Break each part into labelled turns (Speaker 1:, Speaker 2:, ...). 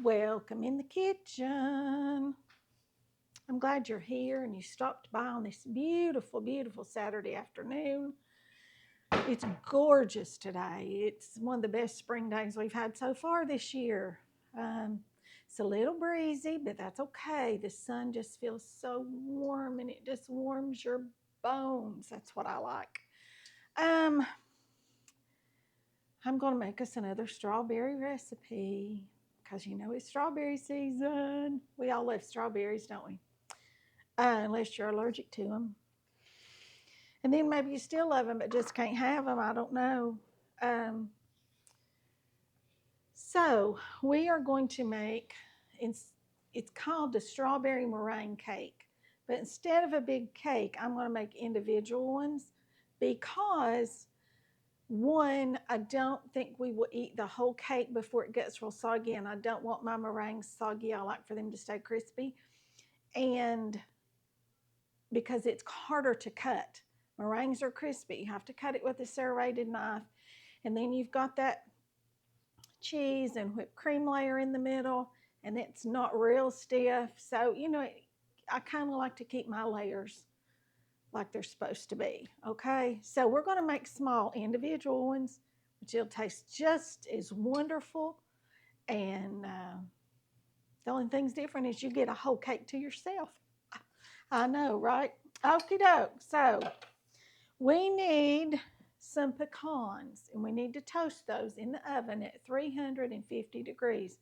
Speaker 1: Welcome in the kitchen. I'm glad you're here and you stopped by on this beautiful, beautiful Saturday afternoon. It's gorgeous today. It's one of the best spring days we've had so far this year. It's a little breezy, but that's okay. The sun just feels so warm and it just warms your bones. That's what I like. I'm going to make us another strawberry recipe because you know it's strawberry season. We all love strawberries, don't we? Unless you're allergic to them. And then maybe you still love them but just can't have them. I don't know. So we are going to make, it's called the strawberry meringue cake. But instead of a big cake, I'm going to make individual ones because one, I don't think we will eat the whole cake before it gets real soggy, and I don't want my meringues soggy. I like for them to stay crispy. And because it's harder to cut. Meringues are crispy. You have to cut it with a serrated knife. And then you've got that cheese and whipped cream layer in the middle, and it's not real stiff. So, you know, I kind of like to keep my layers like they're supposed to be, okay? So we're going to make small individual ones, which will taste just as wonderful. And the only thing's different is you get a whole cake to yourself. I know, right? Okie doke. So we need some pecans, and we need to toast those in the oven at 350 degrees.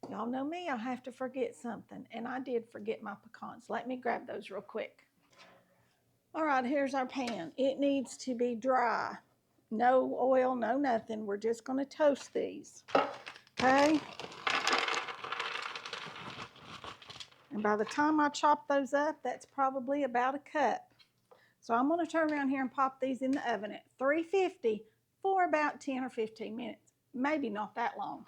Speaker 1: Y'all know me, I have to forget something, and I did forget my pecans. Let me grab those real quick. All right, here's our pan. It needs to be dry. No oil, no nothing. We're just going to toast these, okay? And by the time I chop those up, that's probably about a cup. So I'm going to turn around here and pop these in the oven at 350 for about 10 or 15 minutes. Maybe not that long.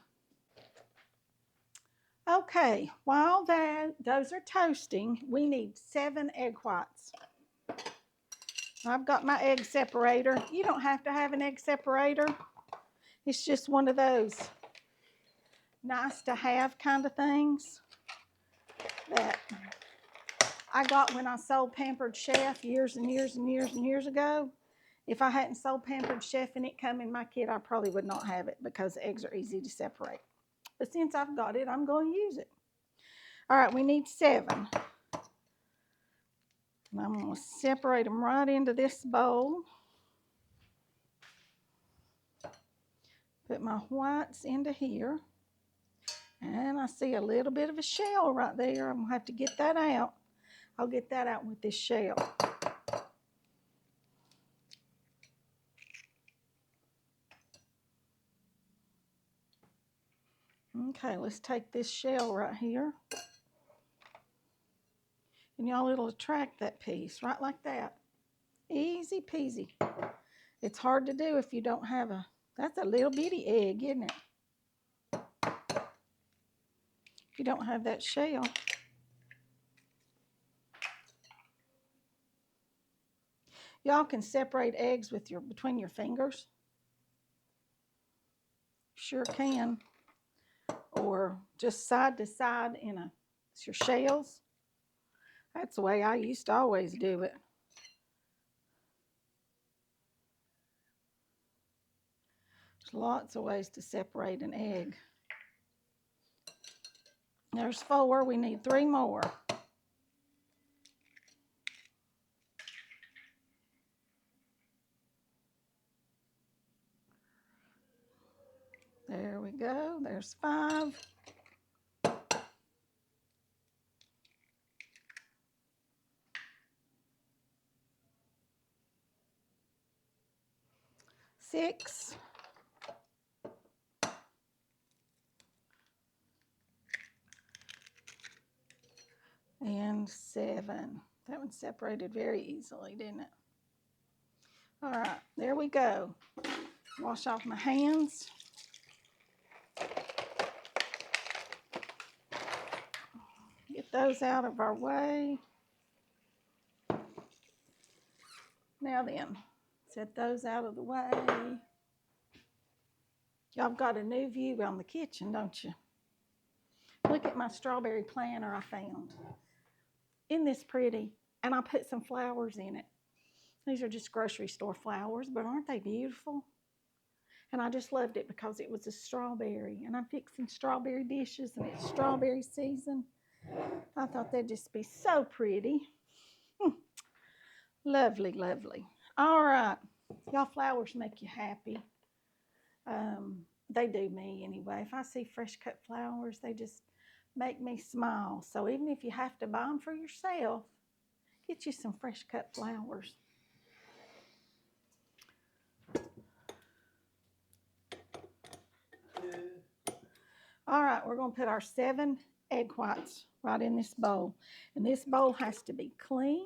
Speaker 1: Okay, while those are toasting, we need 7 egg whites. I've got my egg separator. You don't have to have an egg separator. It's just one of those nice to have kind of things that I got when I sold Pampered Chef years and years and years and years ago. If I hadn't sold Pampered Chef and it come in my kit, I probably would not have it because eggs are easy to separate. But since I've got it, I'm going to use it. All right, we need 7. And I'm going to separate them right into this bowl. Put my whites into here. And I see a little bit of a shell right there. I'm going to have to get that out. I'll get that out with this shell. Okay, let's take this shell right here. And y'all, it'll attract that piece right like that. Easy peasy. It's hard to do if you don't have that's a little bitty egg, isn't it? If you don't have that shell. Y'all can separate eggs with between your fingers. Sure can. Or just side to side it's your shells. That's the way I used to always do it. There's lots of ways to separate an egg. There's 4. We need 3 more. There we go. There's 5. 6. And 7. That one separated very easily, didn't it? All right, there we go. Wash off my hands. Get those out of our way. Now then, set those out of the way. Y'all got a new view on the kitchen, don't you? Look at my strawberry planter I found. Isn't this pretty? And I put some flowers in it. These are just grocery store flowers, but aren't they beautiful? And I just loved it because it was a strawberry. And I'm fixing strawberry dishes, and it's strawberry season. I thought they'd just be so pretty. Lovely, lovely. All right. Y'all, flowers make you happy. They do me anyway. If I see fresh cut flowers, they just make me smile. So even if you have to buy them for yourself, get you some fresh cut flowers. All right, we're going to put our 7 egg whites right in this bowl. And this bowl has to be clean.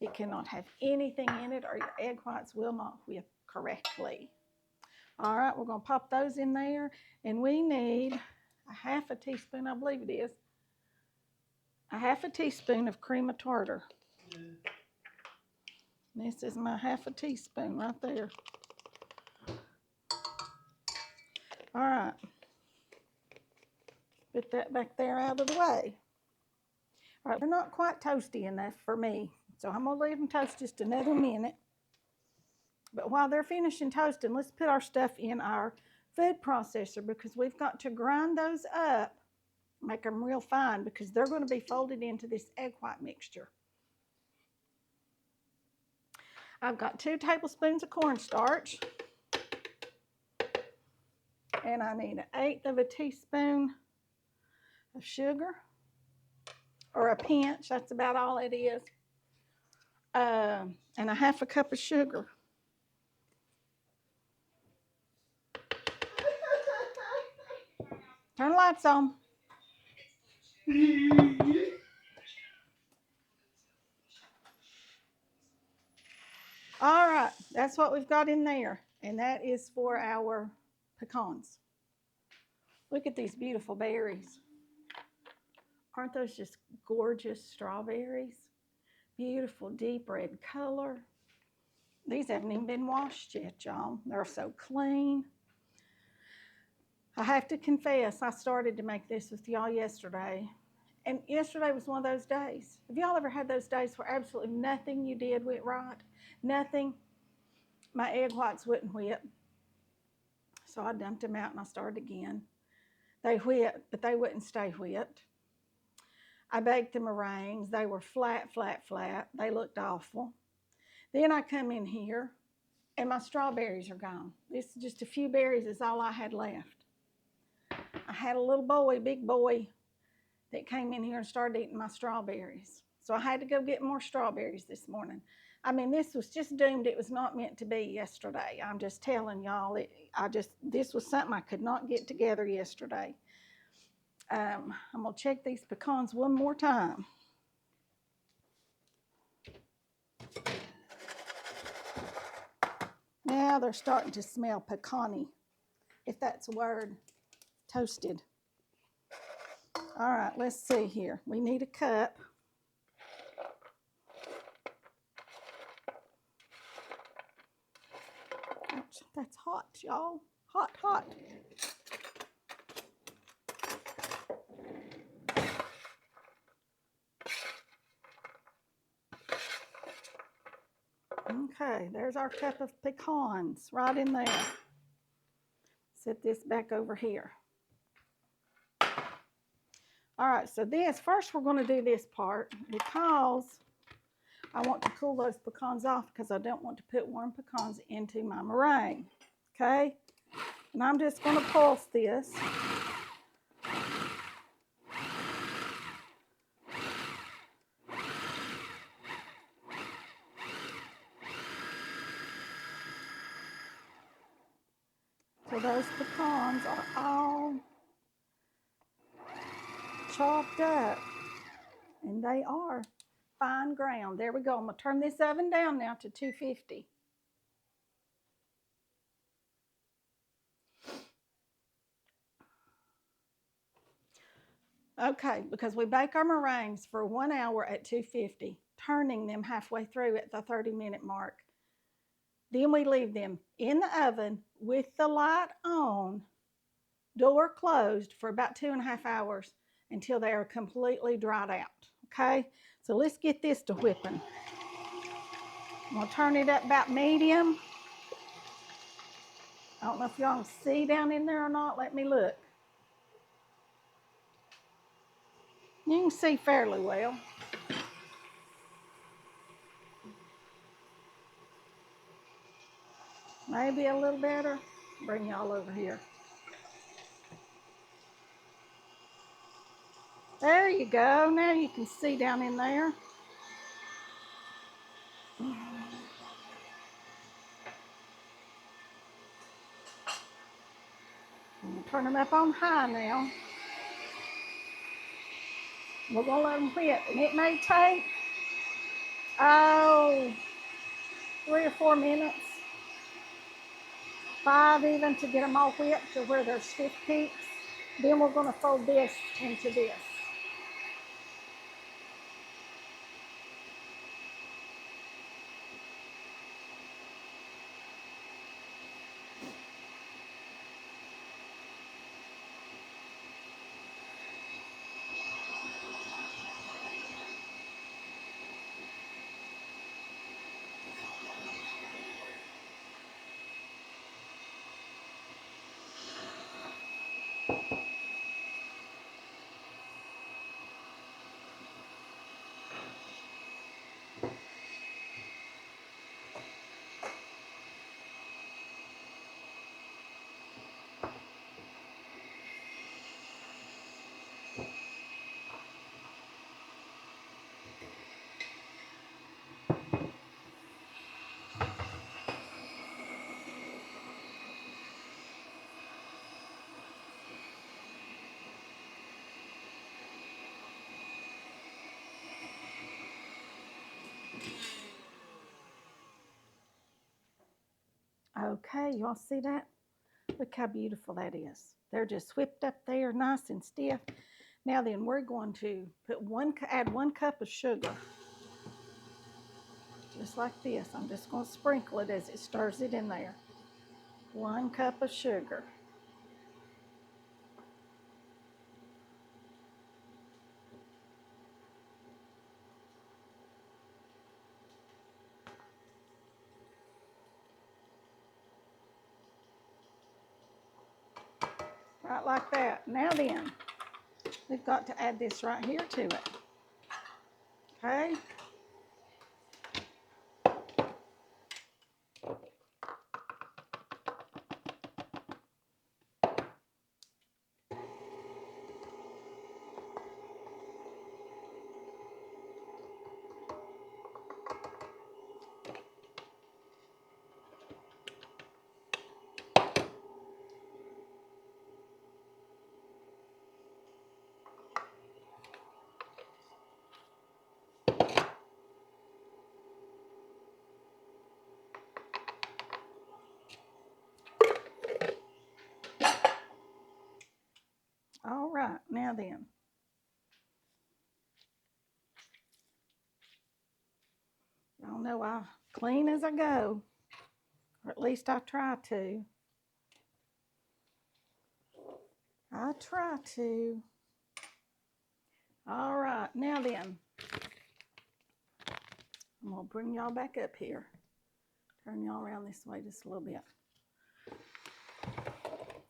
Speaker 1: It cannot have anything in it or your egg whites will not whip correctly. All right, we're going to pop those in there. And we need a half a teaspoon, I believe it is, a half a teaspoon of cream of tartar. This is my half a teaspoon right there. All right. Put that back there out of the way. All right, they're not quite toasty enough for me, so I'm going to leave them toast just another minute. But while they're finishing toasting, let's put our stuff in our food processor because we've got to grind those up, make them real fine because they're going to be folded into this egg white mixture. I've got 2 tablespoons of cornstarch, and I need 1/8 of a teaspoon of sugar, or a pinch, that's about all it is, and a half a cup of sugar. Turn the lights on. All right, that's what we've got in there, and that is for our pecans. Look at these beautiful berries. Aren't those just gorgeous strawberries? Beautiful deep red color. These haven't even been washed yet, y'all. They're so clean. I have to confess, I started to make this with y'all yesterday. And yesterday was one of those days. Have y'all ever had those days where absolutely nothing you did went right? Nothing? My egg whites wouldn't whip. So I dumped them out and I started again. They whipped, but they wouldn't stay whipped. I baked the meringues. They were flat, flat, flat. They looked awful. Then I come in here and my strawberries are gone. This is just a few berries is all I had left. I had a little boy, big boy, that came in here and started eating my strawberries. So I had to go get more strawberries this morning. I mean, this was just doomed. It was not meant to be yesterday. I'm just telling y'all, this was something I could not get together yesterday. I'm going to check these pecans one more time. Now they're starting to smell pecan-y, if that's a word, toasted. All right, let's see here. We need a cup. Ouch, that's hot, y'all. Hot, hot. Okay, there's our cup of pecans right in there. Set this back over here. All right, so first we're going to do this part because I want to cool those pecans off because I don't want to put warm pecans into my meringue, okay? And I'm just going to pulse this. So those pecans are all chopped up, and they are fine ground. There we go. I'm going to turn this oven down now to 250. Okay, because we bake our meringues for 1 hour at 250, turning them halfway through at the 30-minute mark. Then we leave them in the oven with the light on, door closed for about 2.5 hours. until they are completely dried out, okay? So let's get this to whipping. I'm gonna turn it up about medium. I don't know if y'all can see down in there or not. Let me look. You can see fairly well. Maybe a little better. Bring y'all over here. There you go. Now you can see down in there. I'm gonna turn them up on high now. We're gonna let them whip, and it may take, 3 or 4 minutes, 5 even, to get them all whipped to where they're stiff peaks. Then we're gonna fold this into this. Okay, y'all see that? Look how beautiful that is. They're just whipped up there, nice and stiff. Now then, we're going to add 1 cup of sugar. Just like this. I'm just going to sprinkle it as it stirs it in there. 1 cup of sugar. Right like that. Now then, we've got to add this right here to it. Okay? All right, now then. Y'all know I clean as I go, or at least I try to. I try to. All right, now then. I'm gonna bring y'all back up here. Turn y'all around this way just a little bit.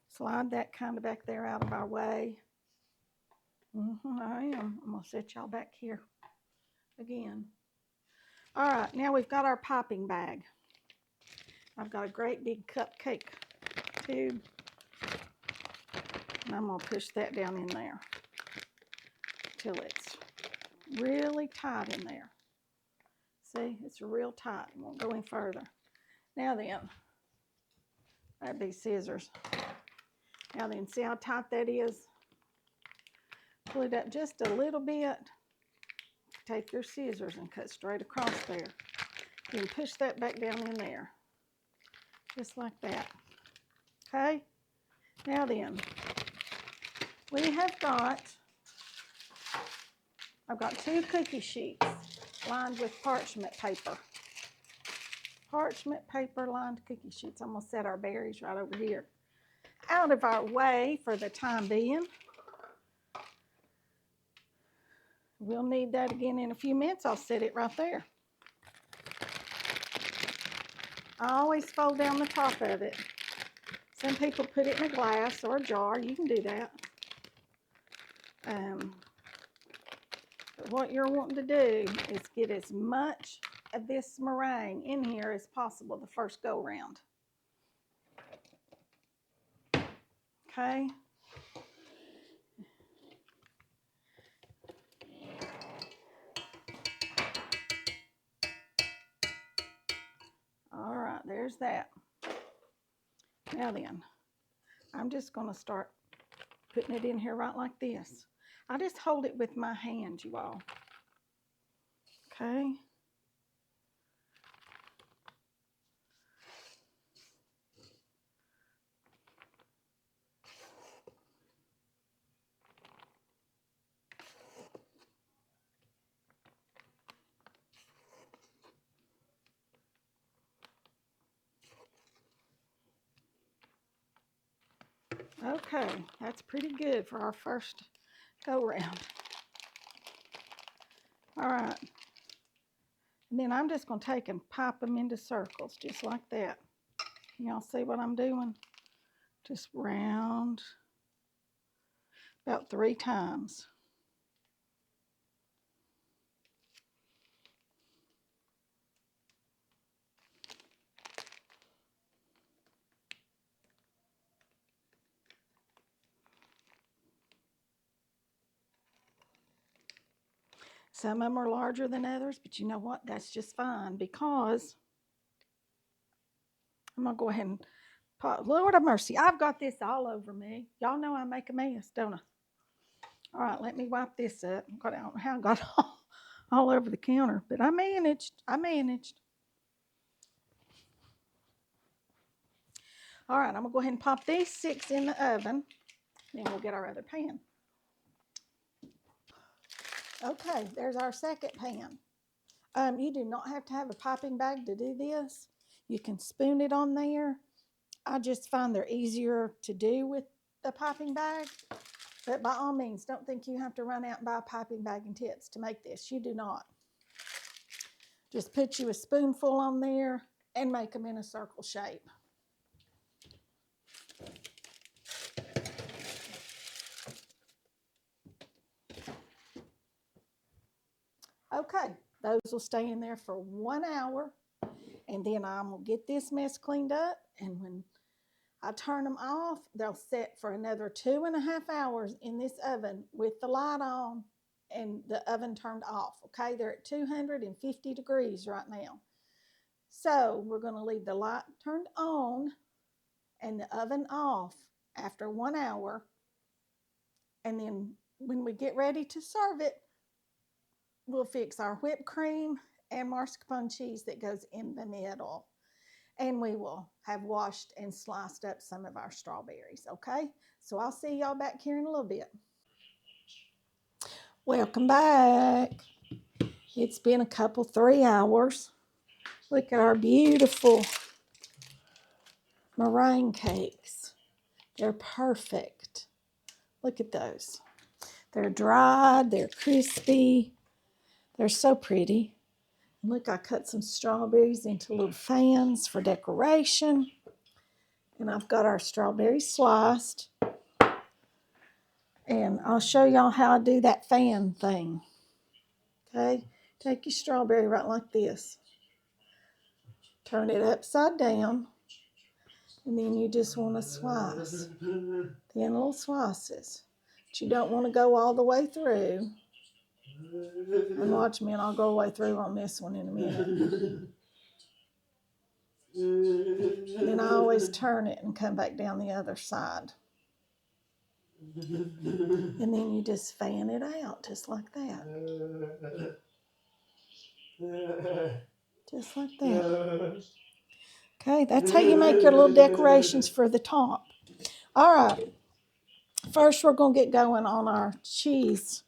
Speaker 1: Slide that kind of back there out of our way. I am. I'm gonna set y'all back here again. All right, now we've got our piping bag. I've got a great big cupcake tube, and I'm gonna push that down in there till it's really tight in there. See, it's real tight. It won't go any further. Now then, that'd be scissors. Now then, see how tight that is? Pull it up just a little bit. Take your scissors and cut straight across there. Then push that back down in there. Just like that. Okay? Now then, I've got 2 cookie sheets lined with parchment paper. Parchment paper lined cookie sheets. I'm gonna set our berries right over here out of our way for the time being. We'll need that again in a few minutes. I'll set it right there. I always fold down the top of it. Some people put it in a glass or a jar. You can do that. But what you're wanting to do is get as much of this meringue in here as possible the first go round. Okay. All right, there's that. Now then, I'm just going to start putting it in here right like this. I just hold it with my hand, you all. Okay. Okay, that's pretty good for our first go round. All right. And then I'm just going to take and pop them into circles, just like that. Can y'all see what I'm doing? Just round about 3 times. Some of them are larger than others, but you know what? That's just fine because I'm going to go ahead and pop. Lord have mercy, I've got this all over me. Y'all know I make a mess, don't I? All right, let me wipe this up. I don't know how I got all over the counter, but I managed. All right, I'm going to go ahead and pop these 6 in the oven. Then we'll get our other pan. Okay, there's our second pan. You do not have to have a piping bag to do this. You can spoon it on there. I just find they're easier to do with the piping bag. But by all means, don't think you have to run out and buy a piping bag and tips to make this. You do not. Just put you a spoonful on there and make them in a circle shape. Okay, those will stay in there for 1 hour. And then I'm going to get this mess cleaned up. And when I turn them off, they'll set for another 2.5 hours in this oven with the light on and the oven turned off. Okay, they're at 250 degrees right now. So we're going to leave the light turned on and the oven off after 1 hour. And then when we get ready to serve it, we'll fix our whipped cream and mascarpone cheese that goes in the middle. And we will have washed and sliced up some of our strawberries, okay? So I'll see y'all back here in a little bit. Welcome back. It's been a couple, 3 hours. Look at our beautiful meringue cakes. They're perfect. Look at those. They're dried, they're crispy. They're so pretty. Look, I cut some strawberries into little fans for decoration. And I've got our strawberries sliced. And I'll show y'all how I do that fan thing. Okay? Take your strawberry right like this. Turn it upside down. And then you just want to slice. Thin little slices. But you don't want to go all the way through. And watch me, and I'll go all the way through on this one in a minute. Then I always turn it and come back down the other side. And then you just fan it out just like that. Just like that. Okay, that's how you make your little decorations for the top. All right. First, we're going to get going on our cheese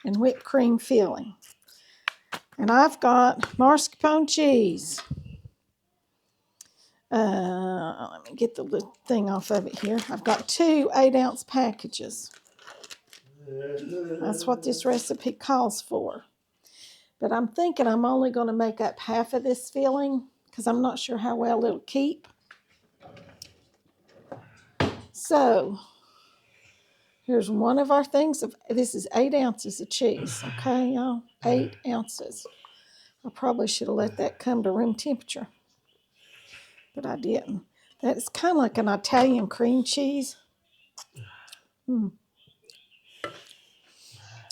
Speaker 1: and whipped cream filling. And I've got mascarpone cheese. Let me get the thing off of it here. I've got 2 8-ounce packages. That's what this recipe calls for. But I'm thinking I'm only going to make up half of this filling because I'm not sure how well it'll keep. So here's one of our things. This is 8 ounces of cheese, okay, y'all? 8 ounces. I probably should have let that come to room temperature, but I didn't. That's kind of like an Italian cream cheese.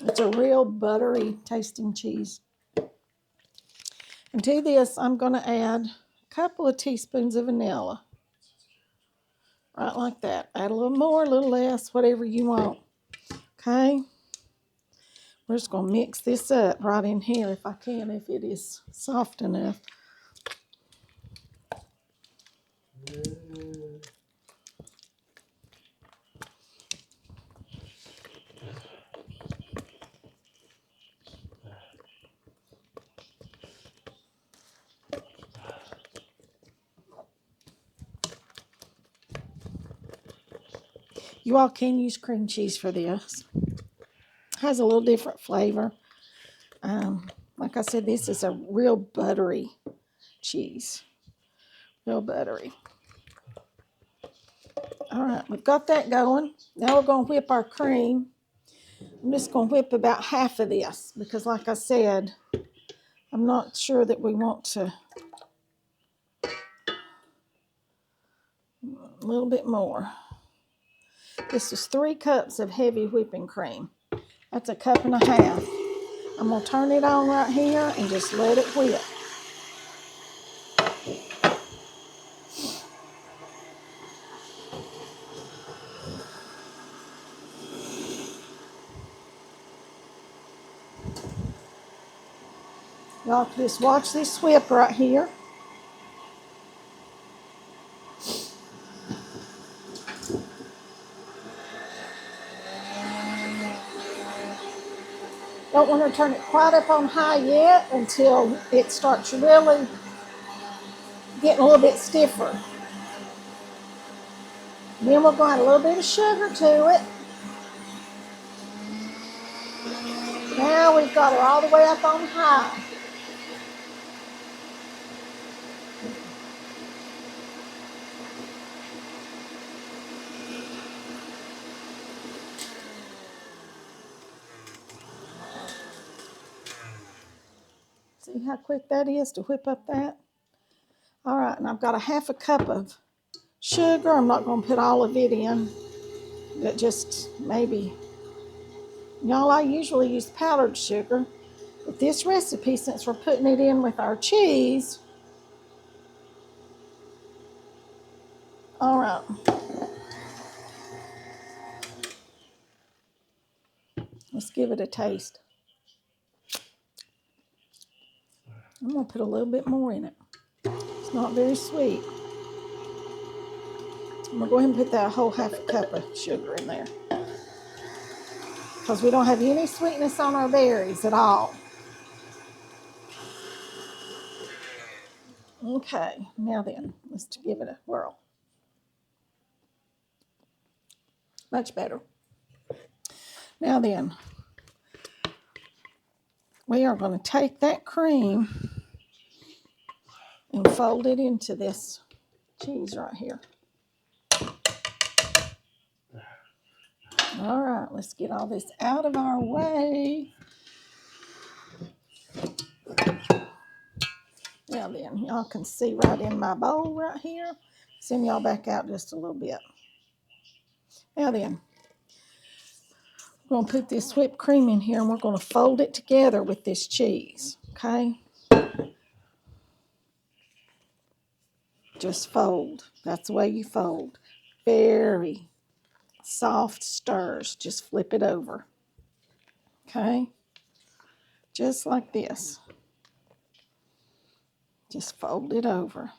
Speaker 1: It's a real buttery tasting cheese. And to this, I'm going to add a couple of teaspoons of vanilla. Right like that. Add a little more, a little less, whatever you want. Okay? We're just going to mix this up right in here if I can, if it is soft enough. You all can use cream cheese for this. It has a little different flavor. Like I said, this is a real buttery cheese. Real buttery. All right, we've got that going. Now we're going to whip our cream. I'm just going to whip about half of this because, like I said, I'm not sure that we want to. A little bit more. This is 3 cups of heavy whipping cream. That's a cup and a half. I'm going to turn it on right here and just let it whip. Y'all just watch this whip right here. Don't want to turn it quite up on high yet until it starts really getting a little bit stiffer. Then we're going to add a little bit of sugar to it. Now we've got her all the way up on high. See how quick that is to whip up that? All right, and I've got a half a cup of sugar. I'm not going to put all of it in, but just maybe. Y'all, I usually use powdered sugar, but this recipe, since we're putting it in with our cheese, all right. Let's give it a taste. I'm going to put a little bit more in it. It's not very sweet. I'm going to go ahead and put that whole half a cup of sugar in there because we don't have any sweetness on our berries at all. Okay, now then, let's give it a whirl. Much better. Now then, we are going to take that cream and fold it into this cheese right here. All right, let's get all this out of our way. Now then, y'all can see right in my bowl right here. Send y'all back out just a little bit. Now then, we're going to put this whipped cream in here and we're going to fold it together with this cheese, okay? Just fold. That's the way you fold. Very soft stirs. Just flip it over, okay? Just like this. Just fold it over.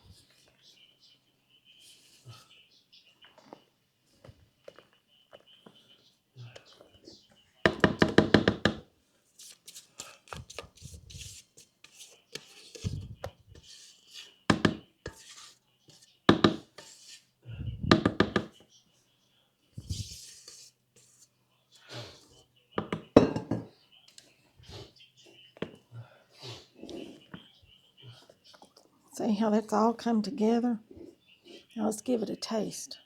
Speaker 1: See how that's all come together? Now let's give it a taste.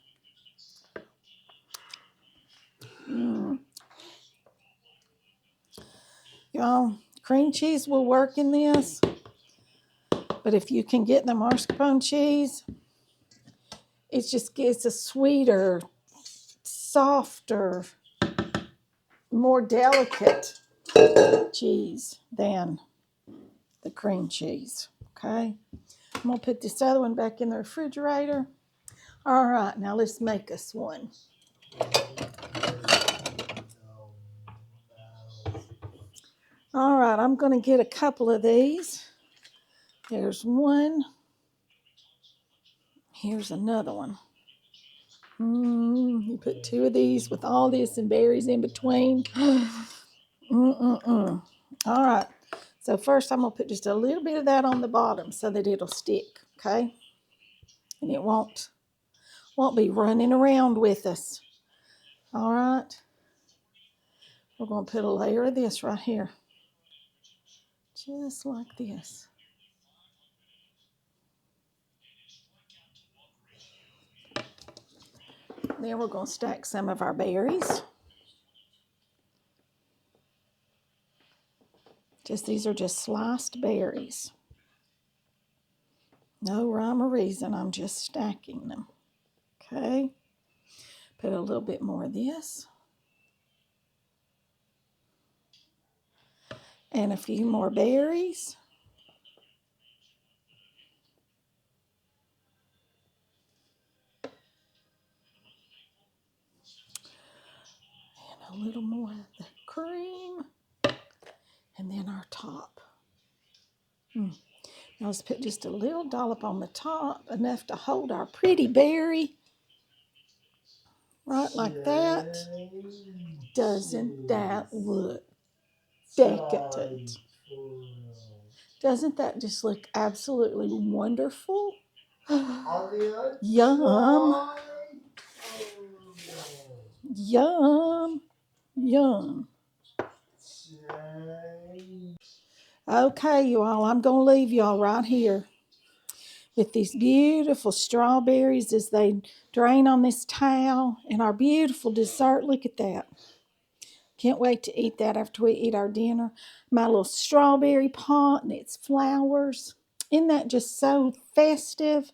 Speaker 1: Y'all, cream cheese will work in this, but if you can get the mascarpone cheese, it just gets a sweeter, softer, more delicate cheese than the cream cheese. Okay, I'm gonna put this other one back in the refrigerator. All right, now let's make us one. All right, I'm gonna get a couple of these. There's one. Here's another one. You put two of these with all this and berries in between. All right. So first I'm going to put just a little bit of that on the bottom so that it'll stick, okay? And it won't be running around with us. All right. We're going to put a layer of this right here. Just like this. Then we're going to stack some of our berries. These are just sliced berries. No rhyme or reason, I'm just stacking them. Okay. Put a little bit more of this. And a few more berries. And a little more of the cream. And then our top. Now let's put just a little dollop on the top, enough to hold our pretty berry. Right like that. Doesn't that look decadent? Doesn't that just look absolutely wonderful? Yum. Yum. Yum. Okay, you all, I'm going to leave y'all right here with these beautiful strawberries as they drain on this towel and our beautiful dessert. Look at that. Can't wait to eat that after we eat our dinner. My little strawberry pot and its flowers. Isn't that just so festive?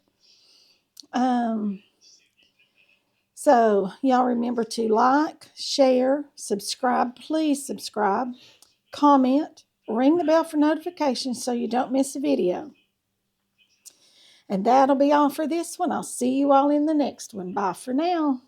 Speaker 1: So y'all remember to like, share, subscribe. Please subscribe, comment, ring the bell for notifications so you don't miss a video. And that'll be all for this one. I'll see you all in the next one. Bye for now.